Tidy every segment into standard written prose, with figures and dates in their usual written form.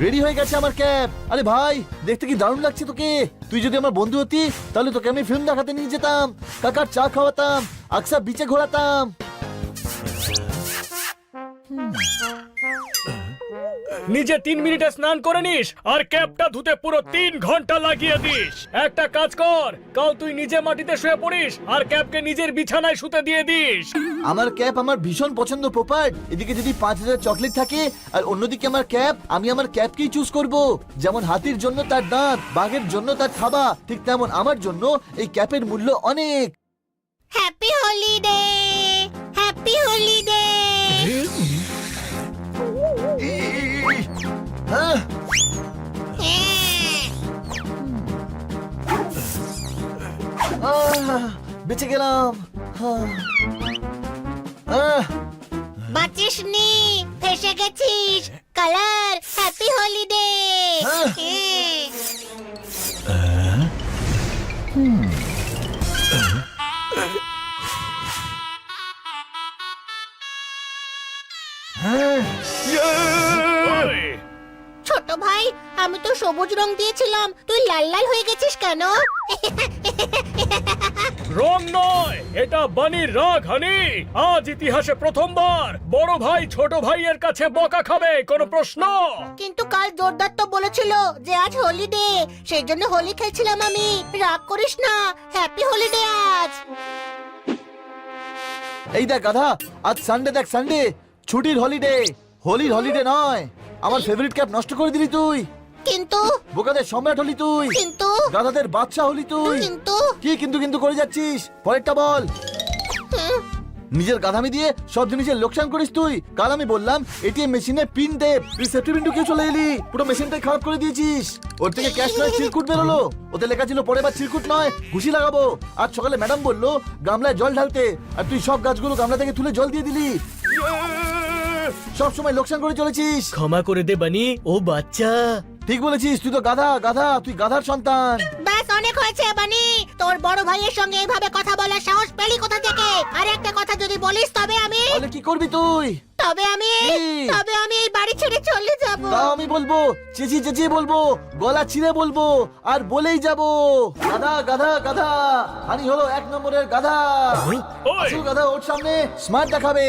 Ready হয়ে গেছে আমার ক্যাপ। আরে ভাই, দেখতে কি দারুণ লাগছে তোকে। তুই যদি আমার বন্ধু হতি তাহলে তোকে আমি ফিল্ম দেখাতে নিয়ে যেতাম, কাকার চা খাওয়াতাম, আকসা বিচে ঘোরাতাম। নিজে 3 মিনিটে স্নান করে নিস আর ক্যাপটা ধুতে পুরো 3 ঘন্টা লাগিয়ে দিস। একটা কাজ কর, কাল তুই নিজে মাটিতে শুয়ে পড়িস আর ক্যাপকে নিজের বিছানায় শুতে দিয়ে দিস। আমার ক্যাপ আমার ভীষণ পছন্দ পোপাট। এদিকে যদি 5000 চকলেট থাকে আর অন্যদিকে আমার ক্যাপ, আমি আমার ক্যাপকেই চুজ করব। যেমন হাতির জন্য তার দাঁত, বাঘের জন্য তার থাবা, ঠিক তেমন আমার জন্য এই ক্যাপের মূল্য অনেক। Happy holiday, happy holiday. হ্যাঁ, বেঁচে গেলাম। বাঁচিস নি, ফেসে গেছিস। Colour, happy holiday. ছোট ভাই, আমি তো সবুজ রং দিয়েছিলাম, তুই লাল লাল হয়ে গেছিস কেন? রং নয়, এটা বানির রাগ হানি। আজ ইতিহাসে প্রথমবার বড় ভাই ছোট ভাইয়ের কাছে বকা খাবে, কোনো প্রশ্ন? কিন্তু কাল জোরদার তো বলেছিল যে আজ হলিডে, সেই জন্য হোলি খেলছিলাম আমি। রাগ করিস না, হ্যাপি হলিডে আজ। এই দেখ গাধা, আজ সানডে, দেখ সানডে, ছুটির হলিডে, হোলির হলিডে নয়। আমার ফেভারিট ক্যাপ নষ্ট করে দিলি তুই। কিন্তু বোকাদের সম্রাট হলি তুই, কিন্তু গাধাদের বাদশা হলি তুই। কিন্তু কি কিন্তু কিন্তু করে যাচ্ছিস? পরেরটা বল। নিজের গাধামি দিয়ে সব জিনিসের লোকসান করিস তুই। কাল আমি বললাম এটিএম মেশিনে পিন দে, তুই সেফটি পিন ঢুকিয়ে চলে এলি, পুরো মেশিনটাই খারাপ করে দিয়েছিস। ওর থেকে ক্যাশ নয় চিরকুট বেরোলো, ওতে লেখা ছিল পরে বার চিরকুট নয় ঘুষি লাগাবো। আজ সকালে ম্যাডাম বললো গামলায় জল ঢালতে, আর তুই সব গাছগুলো গামলা থেকে তুলে জল দিয়ে দিলি। সব সময় লোকসান করে চলেছিস। ক্ষমা করে দে বানি, ও বাচ্চা। ঠিক বলেছিস, তুই তো গাধা, গাধা, তুই গাধার সন্তান। ব্যাস অনেক হয়েছে বানি। তোর বড় ভাইয়ের সঙ্গে এইভাবে কথা বলার সাহস পেলি কোথা থেকে? আর একটা কথা যদি বলিস তবে আমি তাহলে কি করবি তুই? তবে আমি এই বাড়ি ছেড়ে চলে যাব। তাও আমি বলবো, চেঁচিয়ে চেঁচিয়ে বলবো, গলা ছিঁড়ে বলবো, আর বলেই যাবো, গাধা গাধা গাধা। হানি হলো 1 নম্বরের গাধা। আসল গাধা ওর সামনে স্মার্ট দেখাবে,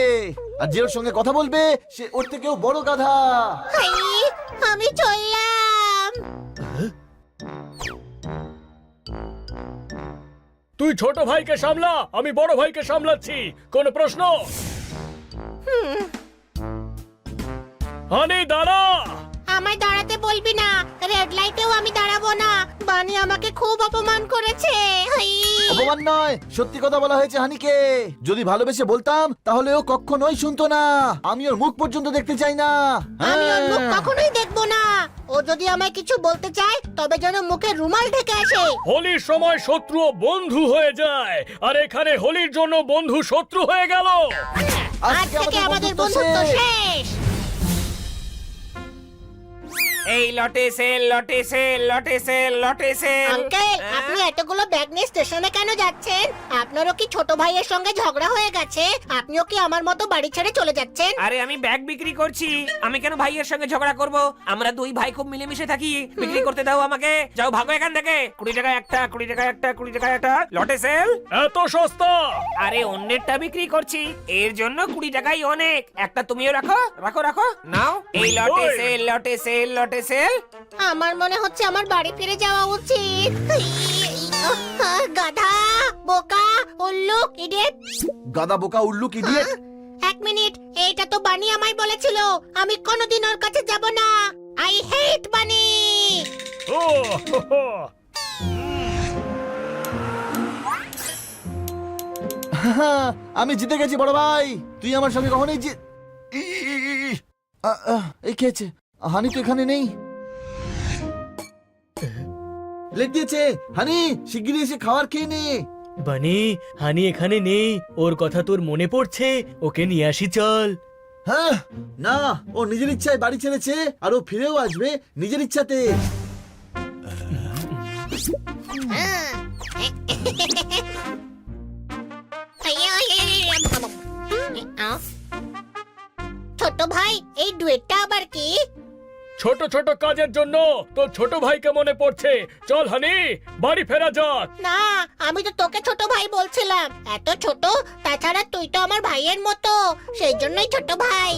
আর যে ওর সঙ্গে কথা বলবে সে ওর থেকেও বড় গাধা। হাই, আমি চললাম। তুই ছোট ভাইকে সামলা, আমি বড় ভাইকে সামলাচ্ছি, কোন প্রশ্ন? হানি দাঁড়া। আমায় দাঁড়াতে বলবি না, রেড লাইটেও আমি দাঁড়াবো না। বানি আমাকে খুব অপমান করেছে। হাই। অপমান নয়, সত্যি কথা বলা হয়েছে হানিকে। যদি ভালোবেসে বলতাম তাহলে ও কখনোই শুনতো না। আমি ওর মুখ পর্যন্ত দেখতে চাই না। আমি ওর মুখ কখনোই দেখবো না। ও যদি আমায় কিছু বলতে চায় তবে যেন মুখে রুমাল ঢেকে আসে। হোলির সময় শত্রু ও বন্ধু হয়ে যায়, আর এখানে হোলির জন্য বন্ধু শত্রু হয়ে গেল। আজ থেকে আমাদের বন্ধুত্ব শেষ। এই লটে সেল, লটে সেল, লটে সেল, লটে সেল। আঙ্কেল, আপনি এতগুলো ব্যাগ নিয়ে স্টেশনে কেন যাচ্ছেন? আপনারও কি ছোট ভাইয়ের সঙ্গে ঝগড়া হয়ে গেছে? আপনিও কি আমার মতো বাড়ি ছেড়ে চলে যাচ্ছেন? আরে আমি ব্যাগ বিক্রি করছি, আমি কেন ভাইয়ের সঙ্গে ঝগড়া করব? আমরা দুই ভাই খুব মিলেমিশে থাকি। বিক্রি করতে দাও আমাকে, যাও ভাগো এখান থেকে। 20 টাকা একটা, 20 টাকা একটা, 20 টাকা একটা। লটে সেল এত সস্তা? আরে অন্যেরটা বিক্রি করছি, এর জন্য 20 টাকাই অনেক। একটা তুমিও রাখো, রাখো রাখো, নাও। এই লটে সেল, লটে সেল, লটে সেল। আমার মনে হচ্ছে আমার বাড়ি ফিরে যাওয়া উচিত। গাধা, বোকা, উল্লুক, ইডিয়েট। গাধা, বোকা, উল্লুক, ইডিয়েট। 1 মিনিট, এইটা তো বানি আমায় বলেছিল। আমি কোনোদিন ওর কাছে যাব না। আই হেট বানি। ও হো হো। আমি জিতে গেছি বড় ভাই, তুই আমার সঙ্গে কখনোই এই খেয়েছে। হানি তো এখানে নেই। লেট দিয়েছে। হানি শিগগিরই এসে খাবার খেয়ে নে। বানি, হানি এখানে নেই, ওর কথা তোর মনে পড়ছে, ওকে নিয়ে আসি চল। হ্যাঁ, না, ও নিজের ইচ্ছায় বাড়ি ছেড়েছে আর ও ফিরেও আসবে নিজের ইচ্ছাতে। ছোট ভাই, এই ডুয়েটটা আবার কি? ছোট ছোট কাজের জন্য তোর ছোট ভাইকে মনে পড়ছে। চল হানি, বাড়ি ফেরা যাক। না, আমি তো তোকে ছোট ভাই বলছিলাম। এত ছোট, তাছাড়া তুই তো আমার ভাইয়ের মতো, সেই জন্যই ছোট ভাই।